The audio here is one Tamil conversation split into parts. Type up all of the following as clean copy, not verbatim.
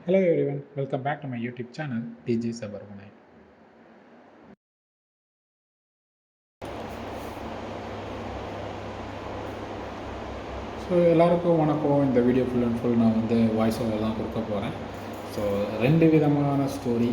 Hello everyone, welcome back to my YouTube channel TG Suburbanite. So எல்லாருக்கும் வணக்கம். இந்த வீடியோ ஃபுல் அண்ட் ஃபுல் நான் வந்து வாய்ஸ் ஓவர் தான் கொடுக்க போகிறேன். ஸோ ரெண்டு விதமான ஸ்டோரி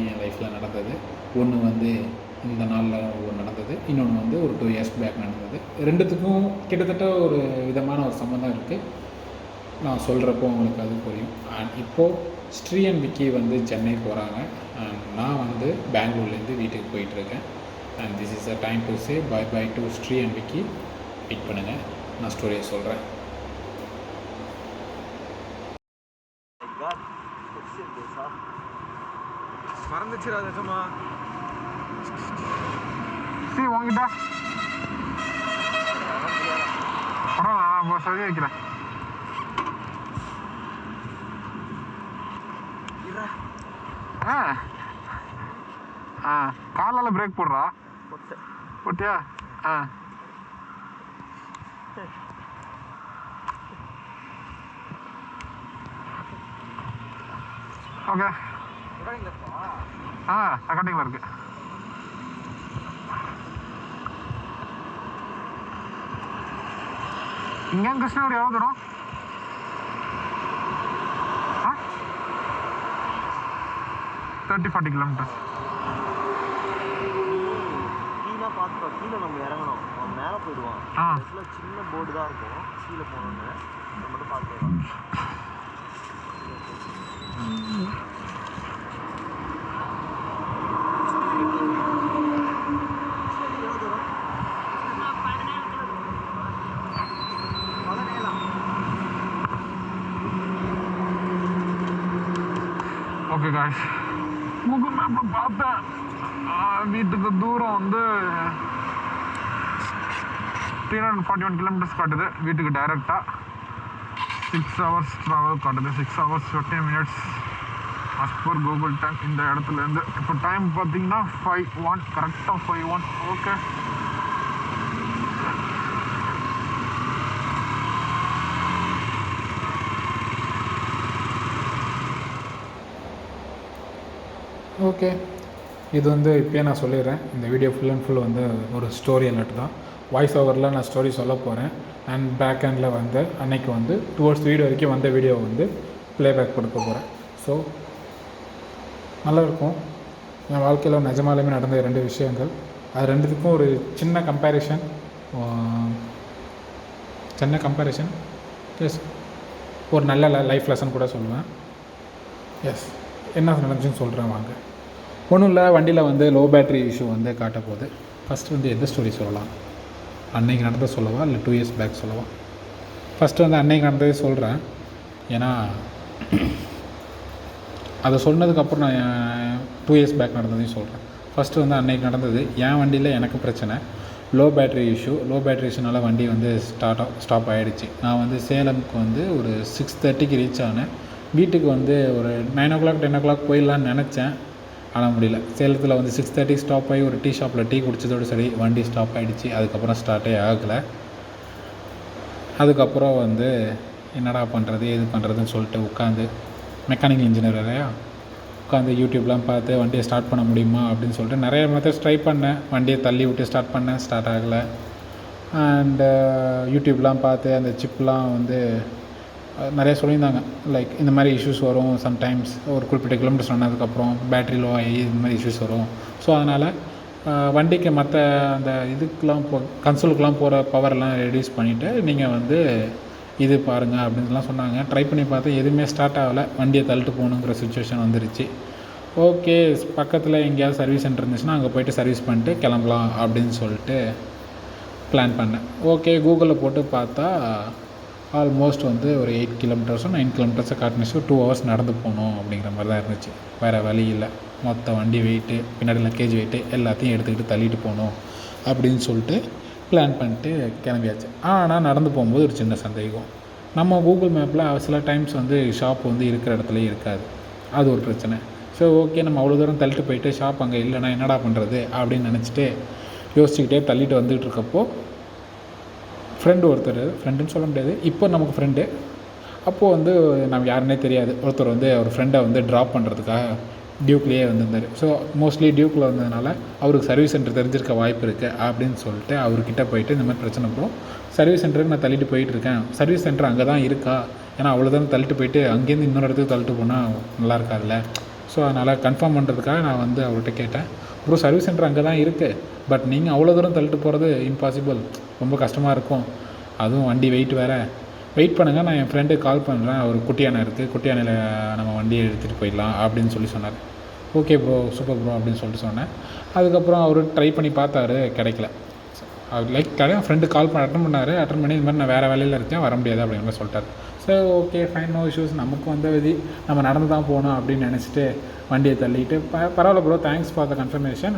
என் லைஃப்பில் நடந்தது. ஒன்று வந்து இந்த நாளில் நடந்தது, இன்னொன்று வந்து ஒரு 2 years பேக் நடந்தது. ரெண்டுத்துக்கும் கிட்டத்தட்ட ஒரு விதமான ஒரு சம்மந்தம் இருக்குது. நான் சொல்கிறப்போ உங்களுக்கு அது புரியும். அண்ட் இப்போது ஸ்ரீ அண்ட் விக்கி வந்து சென்னை போகிறாங்க, அண்ட் நான் வந்து பெங்களூர்லேருந்து வீட்டுக்கு போயிட்டுருக்கேன். And this is a time to say bye bye to Sri and Vicky. Wait பண்ணுங்கள், நான் ஸ்டோரியை சொல்கிறேன். மறந்துச்சுடா நிஜமா. சரி வாங்கிட்டா நான் சொல்லி வைக்கிறேன். காலால் பிரேக் போடுறா போட்டியா? ஓகே கட்டிங்கில் இருக்கு. இங்கே கிருஷ்ணகிரி எவ்வளோ தூரம்? 30-40 கிலோமீட்டர்ஸ். கீழே நம்ம இறங்கணும், அவன் மேலே போயிடுவான். சின்ன போர்டு தான் இருக்கும், கீழே போகணுன்னு நம்ம மட்டும் பார்த்துக்கலாம். ஓகே காய்ஸ், கூகுள் மேப்பில் பார்த்தேன், வீட்டுக்கு தூரம் வந்து 341 கிலோமீட்டர்ஸ் காட்டுது. வீட்டுக்கு டைரெக்டாக 6 hours ட்ராவல் காட்டுது. 6 hours 20 minutes as per Google time. இந்த இடத்துலேருந்து இப்போ டைம் பார்த்தீங்கன்னா 5:01, கரெக்டாக 5:01. ஓகே, ஓகே, இது வந்து இப்போயே நான் சொல்லிடுறேன். இந்த வீடியோ ஃபுல் அண்ட் ஃபுல் வந்து ஒரு ஸ்டோரி அலர்ட் தான். வாய்ஸ் ஓவரில் நான் ஸ்டோரி சொல்ல போகிறேன். அண்ட் பேக் ஹேண்டில் வந்து அன்னைக்கு வந்து டுவர்ட்ஸ் வீடியோ வரைக்கும் வந்த வீடியோ வந்து ப்ளேபேக் கொடுக்க போகிறேன். ஸோ நல்லாயிருக்கும். என் வாழ்க்கையில் நிஜமாலுமே நடந்த 2 விஷயங்கள், அது ரெண்டுத்துக்கும் ஒரு சின்ன கம்பேரிஷன் ப்ளஸ் ஒரு நல்ல லைஃப் லெசன் கூட சொல்லுவேன். எஸ், என்ன நடந்துச்சுன்னு சொல்கிறேன் வாங்க. ஒன்றும் இல்லை, வண்டியில் வந்து லோ பேட்ரி இஷ்யூ வந்து காட்ட போகுது. ஃபஸ்ட்டு வந்து எந்த ஸ்டோரி சொல்லலாம்? அன்னைக்கு நடந்த சொல்லவா இல்லை 2 years பேக் சொல்லவா? ஃபஸ்ட்டு வந்து அன்னைக்கு நடந்ததே சொல்கிறேன். ஏன்னா அதை சொன்னதுக்கப்புறம் நான் 2 years பேக் நடந்ததையும் சொல்கிறேன். ஃபஸ்ட்டு வந்து அன்னைக்கு நடந்தது. என் வண்டியில் எனக்கு பிரச்சனை, லோ பேட்ரி இஷ்யூனால வண்டி வந்து ஸ்டாப் ஆகிடுச்சு. நான் வந்து சேலமுக்கு வந்து ஒரு 6:30க்கு ரீச் ஆனேன். வீட்டுக்கு வந்து ஒரு 9 o'clock 10 o'clock போயிடலான்னு நினச்சேன், ஆனால் முடியல. சேலத்தில் வந்து 6:30 ஸ்டாப் ஆகி ஒரு டீ ஷாப்பில் டீ குடித்ததோடு சரி வண்டி ஸ்டாப் ஆகிடுச்சு. அதுக்கப்புறம் ஸ்டார்ட்டே ஆகலை. அதுக்கப்புறம் வந்து என்னடா பண்ணுறது ஏது பண்ணுறதுன்னு சொல்லிட்டு உட்காந்து, மெக்கானிக்கல் இன்ஜினியர் இல்லையா, உட்காந்து யூடியூப்லாம் பார்த்து வண்டியை ஸ்டார்ட் பண்ண முடியுமா அப்படின்னு சொல்லிட்டு நிறைய மெத்தட்ஸ் ட்ரை பண்ணேன். வண்டியை தள்ளி விட்டு ஸ்டார்ட் ஆகலை. அண்டு யூடியூப்லாம் பார்த்து அந்த சிப்லாம் வந்து நிறைய சொல்லியிருந்தாங்க. லைக் இந்த மாதிரி இஷ்யூஸ் வரும் சம்டைம்ஸ், ஒரு குறிப்பிட்ட கிலோமீட்டர்ஸ் சொன்னதுக்கப்புறம் பேட்ரி லோ ஆகி இந்த மாதிரி இஷ்யூஸ் வரும். ஸோ அதனால் வண்டிக்கு மற்ற அந்த இதுக்கெலாம் கன்சோலுக்கெலாம் போகிற பவர்லாம் ரெடியூஸ் பண்ணிவிட்டு நீங்கள் வந்து இது பாருங்கள் அப்படின்லாம் சொன்னாங்க. ட்ரை பண்ணி பார்த்து எதுவுமே ஸ்டார்ட் ஆகலை. வண்டியை தள்ளிட்டு போகணுங்கிற சுச்சுவேஷன் வந்துருச்சு. ஓகே, பக்கத்தில் எங்கேயாவது சர்வீஸ் சென்டர் இருந்துச்சுன்னா அங்கே போய்ட்டு சர்வீஸ் பண்ணிட்டு கிளம்பலாம் அப்படின்னு சொல்லிட்டு பிளான் பண்ணேன். ஓகே, கூகுளில் போட்டு பார்த்தா ஆல்மோஸ்ட் வந்து ஒரு 8 kilometers 9 kilometers காட்டினுச்சு. 2 hours நடந்து போகணும் அப்படிங்கிற மாதிரி தான் இருந்துச்சு. வேறு வழி இல்லை. மொத்த வண்டி வெயிட்டு, பின்னாடி லக்கேஜ் வெயிட்டு எல்லாத்தையும் எடுத்துக்கிட்டு தள்ளிட்டு போகணும் அப்படின்னு சொல்லிட்டு பிளான் பண்ணிட்டு கிளம்பியாச்சு. ஆனால் நடந்து போகும்போது ஒரு சின்ன சந்தேகம். நம்ம கூகுள் மேப்பில் சில டைம்ஸ் வந்து ஷாப் வந்து இருக்கிற இடத்துலையே இருக்காது. அது ஒரு பிரச்சனை. ஸோ ஓகே, நம்ம அவ்வளோ தூரம் தள்ளிட்டு போயிட்டு ஷாப் அங்கே இல்லைனா என்னடா பண்ணுறது அப்படின்னு நினச்சிட்டு யோசிச்சுக்கிட்டே தள்ளிட்டு வந்துகிட்டு இருக்கப்போ ஃப்ரெண்டுன்னு சொல்ல முடியாது, இப்போ நமக்கு ஃப்ரெண்டு, அப்போது வந்து நம்ம யாருன்னே தெரியாது, ஒருத்தர் வந்து அவர் ஃப்ரெண்டை வந்து ட்ராப் பண்ணுறதுக்காக டியூக்லேயே வந்திருந்தார். ஸோ மோஸ்ட்லி டியூக்கில் வந்ததுனால அவருக்கு சர்வீஸ் சென்டர் தெரிஞ்சிருக்க வாய்ப்பு இருக்குது அப்படின்னு சொல்லிட்டு அவர்கிட்ட போயிட்டு இந்த மாதிரி பிரச்சனை ப்ரோ, சர்வீஸ் சென்டருக்கு நான் தள்ளிட்டு போயிட்டுருக்கேன், சர்வீஸ் சென்டர் அங்கே தான் இருக்கா, ஏன்னா அவ்வளோதான் தள்ளிட்டு போயிட்டு அங்கேருந்து இன்னொரு இடத்துக்கு தள்ளிட்டு போனால் நல்லா இருக்காதுல்ல. ஸோ அதனால் கன்ஃபார்ம் பண்ணுறதுக்காக நான் வந்து அவர்கிட்ட கேட்டேன், ப்ரோ சர்வீஸ் சென்டர் அங்கே தான் இருக்குது, பட் நீங்கள் அவ்வளோ தூரம் தள்ளிட்டு போகிறது இம்பாசிபிள், ரொம்ப கஷ்டமாக இருக்கும், அதுவும் வண்டி வெயிட் பண்ணுங்கள், நான் என் ஃப்ரெண்டுக்கு கால் பண்ணுறேன், அவர் குட்டி யானை இருக்குது, குட்டி யானையில் நம்ம வண்டியை எடுத்துகிட்டு போயிடலாம் அப்படின்னு சொல்லி சொன்னார். ஓகே ப்ரோ, சூப்பர் ப்ரோ அப்படின்னு சொல்லிட்டு சொன்னேன். அதுக்கப்புறம் அவர் ட்ரை பண்ணி பார்த்தாரு, கிடைக்கல. அவர் ஃப்ரெண்டு கால் அட்டன் பண்ணி இந்த மாதிரி நான் வேறு வேலையில் இருக்கேன், வர முடியாது அப்படிங்கிற மாதிரி சொல்லிட்டார். So okay fine, no issues, நமக்கு வந்த விதி நம்ம நடந்து தான் போகணும் அப்படின்னு நினச்சிட்டு வண்டியை தள்ளிட்டு பரவாயில்ல bro, thanks for the confirmation,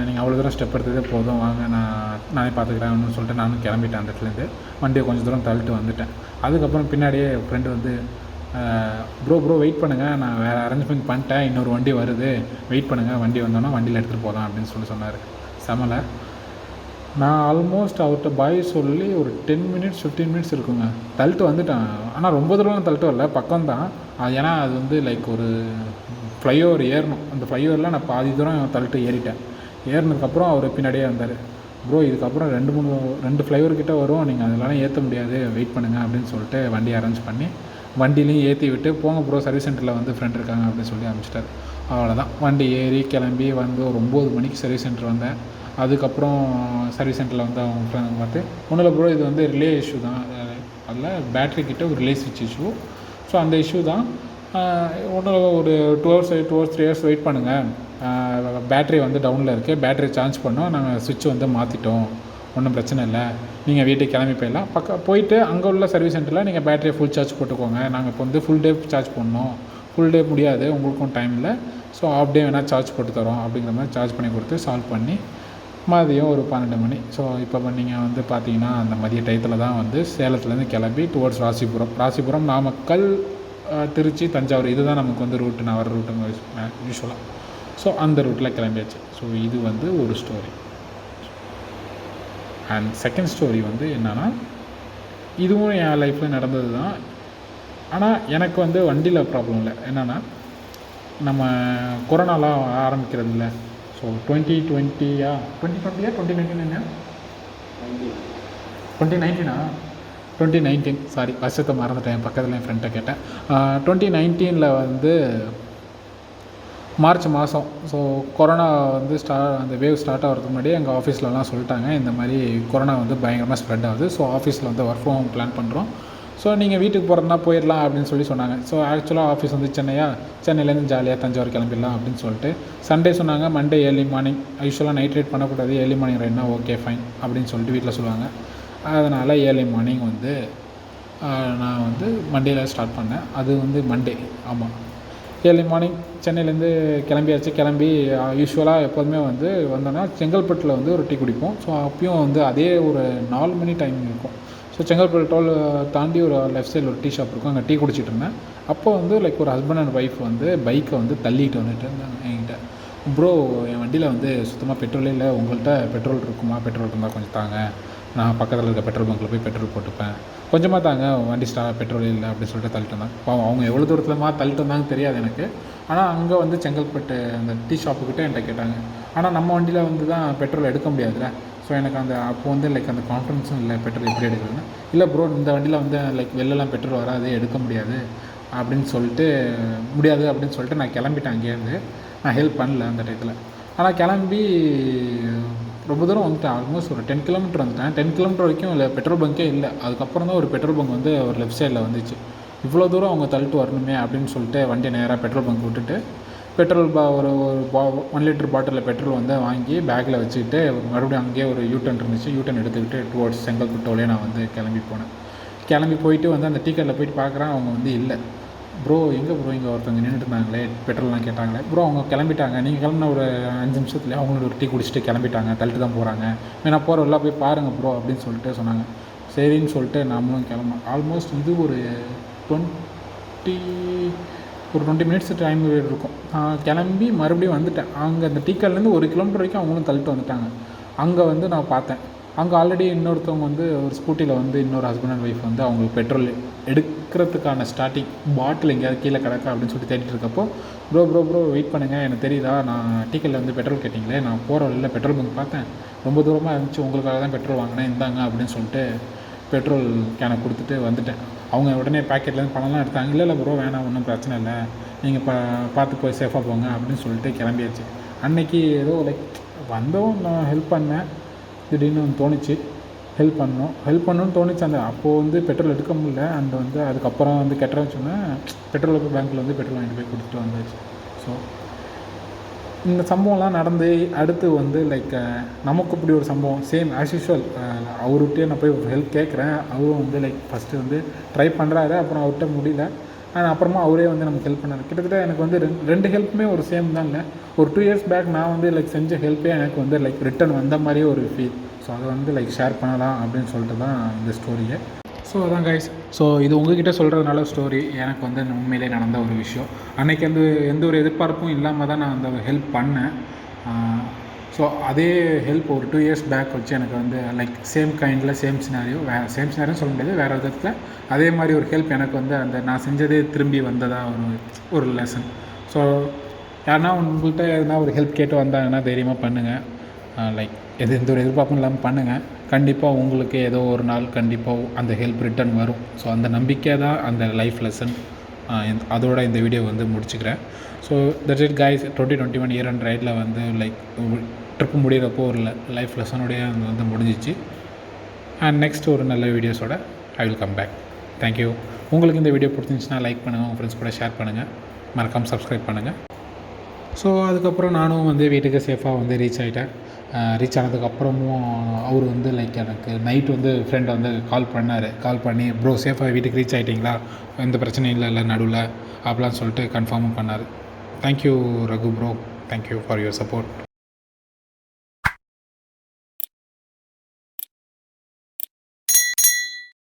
நீங்கள் அவ்வளோ தூரம் ஸ்டெப் எடுத்ததே போதும், வாங்க நானே பார்த்துக்கிறேன்னு சொல்லிட்டு நானும் கிளம்பிட்டேன். அந்த இடத்துலேருந்து வண்டியை கொஞ்சம் தூரம் தள்ளிட்டு வந்துட்டேன். அதுக்கப்புறம் பின்னாடியே ஃப்ரெண்டு வந்து ப்ரோ வெயிட் பண்ணுங்கள், நான் வேறு அரேஞ்ச்மெண்ட் பண்ணிட்டேன், இன்னொரு வண்டி வருது, வெயிட் பண்ணுங்கள், வண்டி வந்தோன்னா வண்டியில் எடுத்துகிட்டு போகலாம் அப்படின்னு சொல்லி சொன்னார். செமலை. நான் ஆல்மோஸ்ட் அவர்கிட்ட பாய் சொல்லி ஒரு 10 மினிட்ஸ் 15 மினிட்ஸ் இருக்குங்க, தள்ளிட்டு வந்துட்டேன். ஆனால் ரொம்ப தூரம் தள்ளிட்டு வரல, பக்கம் தான். ஏன்னா அது வந்து லைக் ஒரு ஃப்ளைஓவர் ஏறணும், அந்த ஃப்ளைஓவரில் நான் பாதி தூரம் தள்ளிட்டு ஏறிட்டேன். ஏறினதுக்கப்புறம் அவர் பின்னாடியே வந்தார், ப்ரோ இதுக்கப்புறம் 2 ஃப்ளைஓவர் கிட்டே வரும், நீங்கள் அதெல்லாம் ஏற்ற முடியாது, வெயிட் பண்ணுங்கள் அப்படின்னு சொல்லிட்டு வண்டியை அரேஞ்ச் பண்ணி வண்டிலையும் ஏற்றி விட்டு, போங்க ப்ரோ சர்வீஸ் சென்டரில் வந்து ஃப்ரெண்ட் இருக்காங்க அப்படின்னு சொல்லி அனுப்பிச்சிட்டார். அவ்வளோதான், வண்டி ஏறி கிளம்பி வந்து ஒரு 9 மணிக்கு சர்வீஸ் சென்டர் வந்தேன். அதுக்கப்புறம் சர்வீஸ் சென்டரில் வந்து அவங்க ஃப்ரெண்ட் பார்த்து, ஒன்றும் இல்லை ப்ரோ, இது வந்து ரிலே இஷ்யூ தான், அதில் பேட்ரி கிட்ட ஒரு ரிலே ஸ்விட்ச் இஷ்யூ, ஸோ அந்த இஷ்யூ தான், ஒன்றும் ஒரு 2 hours 3 hours வெயிட் பண்ணுங்கள், பேட்ரி வந்து டவுனில் இருக்குது, பேட்ரி சார்ஜ் பண்ணோம், நாங்கள் சுவிட்ச் வந்து மாற்றிட்டோம், ஒன்றும் பிரச்சனை இல்லை, நீங்கள் வீட்டுக்கு கிளம்பி போயிடலாம், போயிட்டு அங்கே உள்ள சர்வீஸ் சென்டரில் நீங்கள் பேட்டரியை ஃபுல் சார்ஜ் போட்டுக்கோங்க, நாங்கள் இப்போ வந்து ஃபுல் டே சார்ஜ் பண்ணோம், ஃபுல் டே முடியாது, உங்களுக்கும் டைம் இல்லை, ஸோ ஆஃப் டே வேணால் சார்ஜ் போட்டு தரோம் அப்படிங்கிற மாதிரி சார்ஜ் பண்ணி கொடுத்து சால்வ் பண்ணி மதியம் ஒரு 12 மணி. ஸோ இப்போ நீங்கள் வந்து பார்த்தீங்கன்னா அந்த மதிய டயத்தில் தான் வந்து சேலத்துலேருந்து கிளம்பி டுவர்ட்ஸ் ராசிபுரம் நாமக்கல், திருச்சி, தஞ்சாவூர், இதுதான் நமக்கு வந்து ரூட்டு, நான் வர ரூட்டுங்க யூஸ்வலாக. ஸோ அந்த ரூட்டில் கிளம்பியாச்சு. ஸோ இது வந்து ஒரு ஸ்டோரி. அண்ட் செகண்ட் ஸ்டோரி வந்து என்னென்னா, இதுவும் என் லைஃப்பில் நடந்தது தான். ஆனால் எனக்கு வந்து வண்டியில் ப்ராப்ளம் இல்லை. என்னென்னா, நம்ம கொரோனாலாம் ஆரம்பிக்கிறது இல்லை. ஸோ 2020 2019 என்ன 2019 சாரி, வருஷத்தை மறந்துட்டேன், பக்கத்தில் என் ஃப்ரெண்ட்டை கேட்டேன். 2019 வந்து மார்ச் மாதம். ஸோ கொரோனா வந்து அந்த வேவ் ஸ்டார்ட் ஆகிறதுக்கு முன்னாடி எங்கள் ஆஃபீஸ்லலாம் சொல்லிட்டாங்க, இந்த மாதிரி கொரோனா வந்து பயங்கரமாக ஸ்ப்ரெட் ஆகுது, ஸோ ஆஃபீஸில் வந்து ஒர்க் ஃப்ரம் ஹோம் பிளான் பண்ணுறோம், ஸோ நீங்கள் வீட்டுக்கு போகிறதுனா போயிடலாம் அப்படின்னு சொல்லி சொன்னாங்க. ஸோ ஆக்சுவலாக ஆஃபீஸ் வந்து சென்னையிலேருந்து ஜாலியாக தஞ்சாவூர் கிளம்பிடலாம் அப்படின்னு சொல்லிட்டு சண்டே சொன்னாங்க. மண்டே ஏர்லி மார்னிங், யூஸ்வலாக நைட் ரைட் பண்ணக்கூடாது, ஏர்லி மார்னிங் ரைட்னா ஓகே ஃபைன் அப்படின்னு சொல்லிட்டு வீட்டில் சொல்லுவாங்க. அதனால் ஏர்லி மார்னிங் வந்து நான் வந்து மண்டேயில் ஸ்டார்ட் பண்ணேன். அது வந்து மண்டே, ஆமாம், ஏர்லி மார்னிங் சென்னையிலேருந்து கிளம்பியாச்சு. கிளம்பி யூஸ்வலாக எப்போதுமே வந்து வந்தோன்னா செங்கல்பட்டில் வந்து ஒரு டீ குடிப்போம். ஸோ அப்பயும் வந்து அதே ஒரு 4 மணி டைம் இருக்கும். ஸோ செங்கல்பட்டு டோல் தாண்டி ஒரு லெஃப்ட் சைடில் ஒரு டீ ஷாப் இருக்கும், அங்கே டீ குடிச்சிட்டு இருந்தேன். அப்போ வந்து லைக் ஒரு ஹஸ்பண்ட் அண்ட் ஒய்ஃப் வந்து பைக்கை வந்து தள்ளிட்டு வந்துட்டு இருந்தாங்க என்கிட்ட. ப்ரோ, என் வண்டியில் வந்து சுத்தமாக பெட்ரோலே இல்லை, உங்கள்கிட்ட பெட்ரோல் இருக்குமா, பெட்ரோல் இருந்தால் கொஞ்சம் தாங்க, நான் பக்கத்தில் இருக்க பெட்ரோல் பங்க்கில் போய் பெட்ரோல் போட்டுப்பேன், கொஞ்சமாக தாங்க, வண்டி பெட்ரோல் இல்லை அப்படின்னு சொல்லிட்டு தள்ளிட்டு வந்தாங்க. அவங்க எவ்வளோ தூரத்துலமா தள்ளிட்டு வந்தாங்க தெரியாது எனக்கு. ஆனால் அங்கே வந்து செங்கல்பட்டு அந்த டீ ஷாப்புக்கிட்ட என்கிட்ட கேட்டாங்க. ஆனால் நம்ம வண்டியில் வந்து தான் பெட்ரோல் எடுக்க முடியாதுல்ல. ஸோ எனக்கு அப்போ வந்து லைக் அந்த கான்ஃபிடன்ஸும் இல்லை, பெட்ரோல் எப்படி எடுக்கிறதுன்னு. இல்லை ப்ரோ, இந்த வண்டியில் வந்து லைக் வெளிலலாம் பெட்ரோல் வராது, எடுக்க முடியாது அப்படின்னு சொல்லிட்டு நான் கிளம்பிட்டேன் அங்கேருந்து. நான் ஹெல்ப் பண்ணல அந்த டயத்தில். ஆனால் கிளம்பி ரொம்ப தூரம் வந்துட்டேன், ஆல்மோஸ்ட் ஒரு 10 கிலோமீட்டர் வந்துட்டேன். 10 கிலோமீட்டர் வரைக்கும் இல்லை, பெட்ரோல் பங்கே இல்லை. அதுக்கப்புறம் தான் ஒரு பெட்ரோல் பங்க் வந்து ஒரு லெஃப்ட் சைடில் வந்துச்சு. இவ்வளோ தூரம் அவங்க தள்ளிட்டு வரணுமே அப்படின்னு சொல்லிட்டு வண்டியை நேராக பெட்ரோல் பங்க் விட்டுட்டு பெட்ரோல் ஒரு 1 லிட்டர் பாட்டிலில் பெட்ரோல் வந்து வாங்கி பேக்கில் வச்சுக்கிட்டு மறுபடியும் அங்கேயே ஒரு யூட்டன் இருந்துச்சு, யூட்டன் எடுத்துக்கிட்டு டுவர்ட்ஸ் செங்கல்பட்டோலே நான் வந்து கிளம்பி போனேன். கிளம்பி போயிட்டு வந்து அந்த டீ கடையில் போயிட்டு பார்க்குறேன், அவங்க வந்து இல்லை. ப்ரோ எங்கே ப்ரோ, இங்கே ஒருத்தவங்க நின்றுட்டு இருந்தாங்களே, பெட்ரோல்லாம் கேட்டாங்களே. ப்ரோ அவங்க கிளம்பிட்டாங்க, நீங்கள் கிளம்பின ஒரு 5 நிமிஷத்துலேயே அவங்களோட ஒரு டீ குடிச்சிட்டு கிளம்பிட்டாங்க, தள்ளிட்டு தான் போகிறாங்க, நான் போகிறவெல்லாம் போய் பாருங்கள் ப்ரோ அப்படின்னு சொல்லிட்டு சொன்னாங்க. சரின்னு சொல்லிட்டு நாமளும் கிளம்புனோம். ஆல்மோஸ்ட் இது ஒரு 20 மினிட்ஸ் டைம் இருக்கும். கிளம்பி மறுபடியும் வந்துட்டேன். அங்கே அந்த டீக்கல்லேருந்து 1 கிலோமீட்டர் வரைக்கும் அவங்களும் தள்ளிட்டு வந்துட்டாங்க. அங்கே வந்து நான் பார்த்தேன், அங்கே ஆல்ரெடி இன்னொருத்தவங்க வந்து ஒரு ஸ்கூட்டியில் வந்து இன்னொரு ஹஸ்பண்ட் அண்ட் ஒய்ஃப் வந்து அவங்களுக்கு பெட்ரோல் எடுக்கிறதுக்கான ஸ்டார்டிங் பாட்டில் எங்கேயாவது கீழே கிடக்கா அப்படின்னு சொல்லி தேடிட்டு இருக்கப்போ ப்ரோ வெயிட் பண்ணுங்கள், எனக்கு தெரியுதா, நான் டீக்கெட்டில் வந்து பெட்ரோல் கேட்டிங்களே, நான் போகிற வழியில் பெட்ரோல் பங்க் பார்த்தேன், ரொம்ப தூரமாக இருந்துச்சு, உங்களுக்காக தான் பெட்ரோல் வாங்கினேன், இந்தாங்க அப்படின்னு சொல்லிட்டு பெட்ரோல் கேனை கொடுத்துட்டு வந்துட்டேன். அவங்க உடனே பேக்கெட்லேருந்து பணம்லாம் எடுத்தாங்க. இல்லை ப்ரோ வேணாம், ஒன்றும் பிரச்சனை இல்லை, நீங்கள் பார்த்து போய் சேஃபாக போங்க அப்படின்னு சொல்லிட்டு கிளம்பியாச்சு. அன்றைக்கி ஏதோ லைக் வந்தோம், நான் ஹெல்ப் பண்ணேன், திடீர்னு தோணுச்சு ஹெல்ப் பண்ணணும்னு தோணுச்சு. அந்த அப்போது வந்து பெட்ரோல் எடுக்க முடியல. அந்த வந்து அதுக்கப்புறம் வந்து கெட்டுறேன்னு சொன்னேன், பெட்ரோல் போய் பேங்க்கில் வந்து பெட்ரோல் வாங்கிட்டு போய் கொடுத்துட்டு வந்தாச்சு. ஸோ இந்த சம்பவம்லாம் நடந்து அடுத்து வந்து லைக் நமக்கு இப்படி ஒரு சம்பவம் சேம் ஆஸ் யூஷுவல் அவர்கிட்டே நான் போய் ஹெல்ப் கேட்குறேன். அவரும் வந்து லைக் ஃபஸ்ட்டு வந்து ட்ரை பண்ணுறாரு, அப்புறம் அவர்கிட்ட முடியல, ஆனால் அப்புறமா அவரே வந்து நமக்கு ஹெல்ப் பண்ணார். கிட்டத்தட்ட எனக்கு வந்து ரெண்டு ஹெல்ப்புமே ஒரு சேம் தான். இல்லை ஒரு 2 years பேக் நான் வந்து லைக் செஞ்ச ஹெல்ப்பே எனக்கு வந்து லைக் ரிட்டன் வந்த மாதிரியே ஒரு ஃபீல். ஸோ அதை வந்து லைக் ஷேர் பண்ணலாம் அப்படின்னு சொல்லிட்டு தான் இந்த ஸ்டோரியை. ஸோ அதான் கைஸ், ஸோ இது உங்ககிட்ட சொல்கிறதுனால ஸ்டோரி எனக்கு வந்து உண்மையிலே நடந்த ஒரு விஷயம். அன்றைக்கி வந்து எந்த ஒரு எதிர்பார்ப்பும் இல்லாமல் தான் நான் அந்த ஹெல்ப் பண்ணேன். ஸோ அதே ஹெல்ப் ஒரு 2 years பேக் வச்சு எனக்கு வந்து லைக் சேம் கைண்டில் சேம் சினாரியோ சொல்ல முடியாது, வேறு விதத்தில் அதே மாதிரி ஒரு ஹெல்ப் எனக்கு வந்து அந்த நான் செஞ்சதே திரும்பி வந்ததாக ஒரு லெசன். ஸோ யாருன்னா உங்கள்கிட்ட எதுனா ஒரு ஹெல்ப் கேட்டு வந்தாங்கன்னா தைரியமாக பண்ணுங்கள். லைக் எந்த ஒரு எதிர்பார்ப்பும் இல்லாமல் பண்ணுங்கள். கண்டிப்பாக உங்களுக்கு ஏதோ ஒரு நாள் கண்டிப்பாக அந்த ஹெல்ப் ரிட்டன் வரும். ஸோ அந்த நம்பிக்கை தான் அந்த லைஃப் லெசன். அதோட இந்த வீடியோ வந்து முடிச்சுக்கிறேன். So that's it guys. 2021 year and ரைடில் வந்து லைக் ட்ரிப்பு முடிகிறப்போ ஒரு லைஃப் லெசனோடைய வந்து முடிஞ்சிச்சு. அண்ட் நெக்ஸ்ட் ஒரு நல்ல வீடியோஸோட I will come back. Thank you. உங்களுக்கு இந்த வீடியோ பிடிச்சிருந்துச்சுன்னா லைக் பண்ணுங்கள், உங்கள் ஃப்ரெண்ட்ஸ் கூட ஷேர் பண்ணுங்கள், மறக்காமல் சப்ஸ்கிரைப் பண்ணுங்கள். ஸோ அதுக்கப்புறம் நானும் வந்து வீட்டுக்கு சேஃபாக வந்து ரீச் ஆகிட்டேன். ரீச் ஆனதுக்கப்புறமும் அவர் வந்து லைக் எனக்கு நைட் வந்து ஃப்ரெண்ட் வந்து கால் பண்ணி ப்ரோ சேஃபாக வீட்டுக்கு ரீச் ஆகிட்டிங்களா, எந்த பிரச்சனையும் இல்லை நடுவில் அப்படிலாம் சொல்லிட்டு கன்ஃபார்மும் பண்ணார். Thank you Raghu bro, thank you for your support.